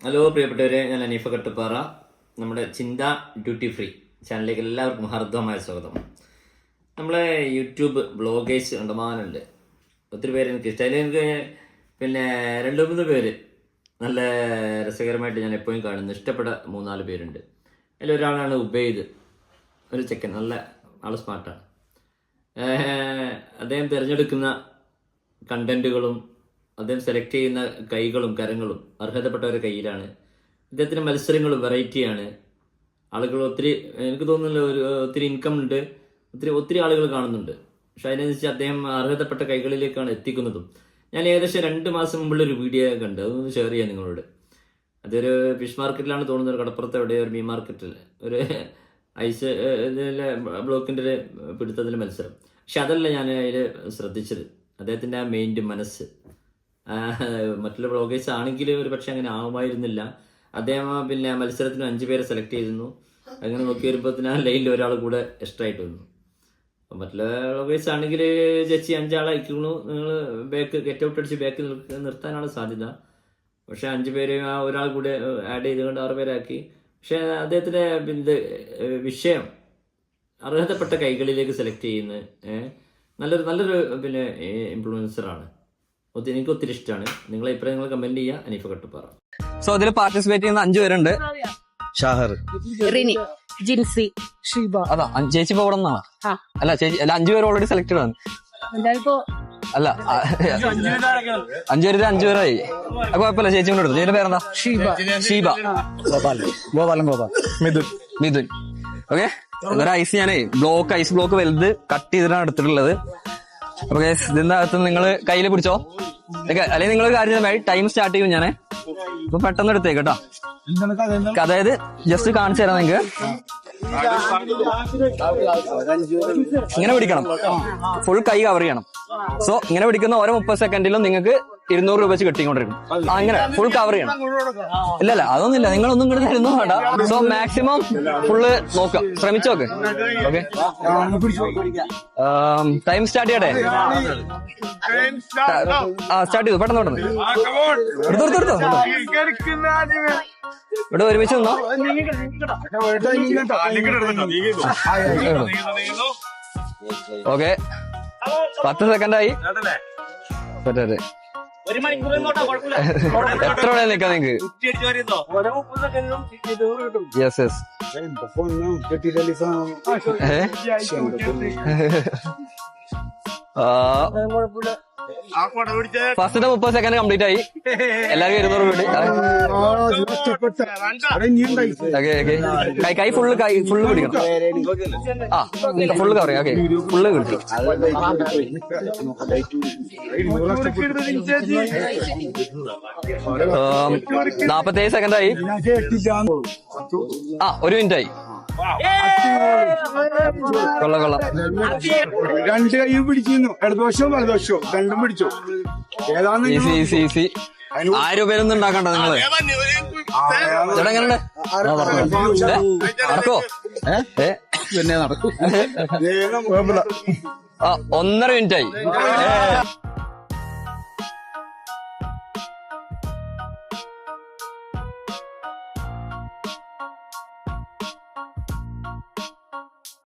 Hello പ്രിയപ്പെട്ടവരെ, ഞാൻ അനീഫ കട്ടുപ്പാറ. നമ്മുടെ ചിന്ത ഡ്യൂട്ടി ഫ്രീ ചാനലിലേക്ക് എല്ലാവർക്കും ഹാർദവമായ സ്വാഗതം. നമ്മളെ യൂട്യൂബ് ബ്ലോഗേഴ്സ് കണ്ടമാനുണ്ട്, ഒത്തിരി പേര് എനിക്ക് ഇഷ്ടം. എനിക്ക് പിന്നെ 2-3 പേര് നല്ല രസകരമായിട്ട് ഞാൻ എപ്പോഴും കാണുന്നു, ഇഷ്ടപ്പെട്ട 3-4 പേരുണ്ട്. അതിലൊരാളാണ് ഉബൈദ്, ഒരു ചെക്കൻ, നല്ല ആൾ സ്മാർട്ടാണ്. അദ്ദേഹം തിരഞ്ഞെടുക്കുന്ന കണ്ടന്റുകളും അദ്ദേഹം സെലക്ട് ചെയ്യുന്ന കൈകളും കരങ്ങളും അർഹതപ്പെട്ടവരുടെ കയ്യിലാണ്. അദ്ദേഹത്തിൻ്റെ മത്സരങ്ങളും വെറൈറ്റിയാണ്. ആളുകൾ ഒത്തിരി, എനിക്ക് തോന്നുന്നില്ല, ഒത്തിരി ഇൻകം ഉണ്ട്, ഒത്തിരി ആളുകൾ കാണുന്നുണ്ട്. പക്ഷെ അതിനനുസരിച്ച് അദ്ദേഹം അർഹതപ്പെട്ട കൈകളിലേക്കാണ് എത്തിക്കുന്നതും. ഞാൻ ഏകദേശം 2 മാസം മുമ്പുള്ളൊരു വീഡിയോ കണ്ട്, അതൊന്ന് ഷെയർ ചെയ്യാം നിങ്ങളോട്. അതൊരു ഫിഷ് മാർക്കറ്റിലാണ് തോന്നുന്നത്, ഒരു കടപ്പുറത്ത് എവിടെയോ ഒരു മീൻ മാർക്കറ്റിൽ ഒരു ഐസ് ബ്ലോക്കിൻ്റെ ഒരു പിടുത്തത്തിൻ്റെ മത്സരം. പക്ഷെ അതല്ല ഞാൻ അതിൽ ശ്രദ്ധിച്ചത്, അദ്ദേഹത്തിൻ്റെ ആ മനസ്സ്. മറ്റുള്ള ബ്ലോഗേഴ്സ് ആണെങ്കിൽ ഒരു പക്ഷെ അങ്ങനെ ആവുമായിരുന്നില്ല. അദ്ദേഹം പിന്നെ മത്സരത്തിന് 5 പേരെ സെലക്ട് ചെയ്തിരുന്നു. അങ്ങനെ നോക്കി വരുമ്പോൾ ആ ലൈനിൽ ഒരാൾ കൂടെ എക്സ്ട്രാ ആയിട്ട് വന്നു. അപ്പം മറ്റുള്ള ബ്ലോഗേഴ്സ് ആണെങ്കിൽ ജഡ്ജി 5 ആളെ അയക്കുന്നു, നിങ്ങൾ ബാക്ക് ഗെറ്റ് ഔട്ട് അടിച്ച് ബാക്ക് നിർത്താനാണ് സാധ്യത. പക്ഷെ 5 പേര് ആ ഒരാൾ കൂടെ ആഡ് ചെയ്തുകൊണ്ട് 6 പേരാക്കി. പക്ഷെ അദ്ദേഹത്തിൻ്റെ ഇത് വിഷയം അർഹതപ്പെട്ട കൈകളിലേക്ക് സെലക്ട് ചെയ്യുന്നത് നല്ലൊരു പിന്നെ ഇൻഫ്ലുവൻസറാണ്. എനിക്ക് ഒത്തിരി ഇഷ്ടമാണ്. നിങ്ങളെ അഭിപ്രായങ്ങൾ കമന്റ് ചെയ്യുക. അനീഫ കട്ടുപ്പാറ. സോ അതിൽ പാർട്ടിസിപ്പേറ്റ് ചെയ്യുന്ന 5 പേരുണ്ട്. ഷാഹർ, റിനി, ജിൻസി, ഷീബ. അതാ ചേച്ചി ഇപ്പൊ ഇവിടെ നിന്നാണ്. അല്ല ചേച്ചി, അല്ല 5 പേര് ഓൾറെഡി സെലക്ടഡ് ആണ്. അല്ല 5 പേരായി. കുഴപ്പമില്ല, ചേച്ചി കൊണ്ട് എടുത്തു. ചേച്ചിയുടെ പേരെന്താ? ഷീബ. മിഥുൻ. ഓക്കെ, ഒരു ഐസ് ഞാനേ ഐസ് ബ്ലോക്ക് വലുത് കട്ട് ചെയ്തിട്ടാണ് എടുത്തിട്ടുള്ളത്. അപ്പൊ ഇതിന്റെ അകത്ത് നിങ്ങൾ കയ്യിൽ പിടിച്ചോ, അല്ലെങ്കിൽ നിങ്ങൾ കാര്യം ടൈം സ്റ്റാർട്ട് ചെയ്യും ഞാനേ. അപ്പൊ പെട്ടെന്ന് എടുത്തേക്ക് കേട്ടോ. അതായത് ജസ്റ്റ് കാണിച്ചു തരാം നിങ്ങൾക്ക്. ഇങ്ങനെ പിടിക്കണം, ഫുൾ കൈ കവർ ചെയ്യണം. സോ ഇങ്ങനെ പിടിക്കുന്ന ഓരോ 30 സെക്കൻഡിലും നിങ്ങൾക്ക് 200 രൂപ വെച്ച് കിട്ടിക്കൊണ്ടിരിക്കും. അങ്ങനെ ഫുൾ കവർ ചെയ്യണം. ഇല്ലല്ല, അതൊന്നുമില്ല, നിങ്ങളൊന്നും ഇങ്ങോട്ട് തരുന്നു വേണ്ട. സോ മാക്സിമം ഫുള്ള് നോക്കുക, ശ്രമിച്ചു നോക്ക്. ഓക്കെ, ടൈം സ്റ്റാർട്ട് ചെയ്യട്ടെ. സ്റ്റാർട്ട് ചെയ്തു, പെട്ടെന്ന് എടുത്തോ. ഇവിടെ ഒരുമിച്ച് നിന്നോ. ഓക്കെ, 10 സെക്കൻഡായി. പറ്റേ എത്ര വേണേ നിൽക്കാം നിങ്ങക്ക്. Yes yes. ഫസ്റ്റത്തെ 30 സെക്കൻഡ് കംപ്ലീറ്റ് ആയി. എല്ലാവർക്കും 200 രൂപ. കൈ ഫുള്ള് പിടിക്കണം. ഫുള്ള് കവർ ചെയ്യാം. ഓക്കെ, ഫുള്ള് കിട്ടും. 47 സെക്കൻഡായി. 1 മിനിറ്റ് ആയി. കൊള്ളാം. 2 കൈയും പിടിച്ചിരുന്നു, ഇടതുവശവും വലതുവശവും 2ഉം പിടിച്ചു. ഏതാണ് ഈസി. 1000 രൂപയൊന്നും ഉണ്ടാക്കണ്ട നിങ്ങള്. ചേട്ടാ എങ്ങനെയുണ്ട്? നടക്കോ? പിന്നെ നടക്കും. 1.5 മിനിറ്റ് ആയി.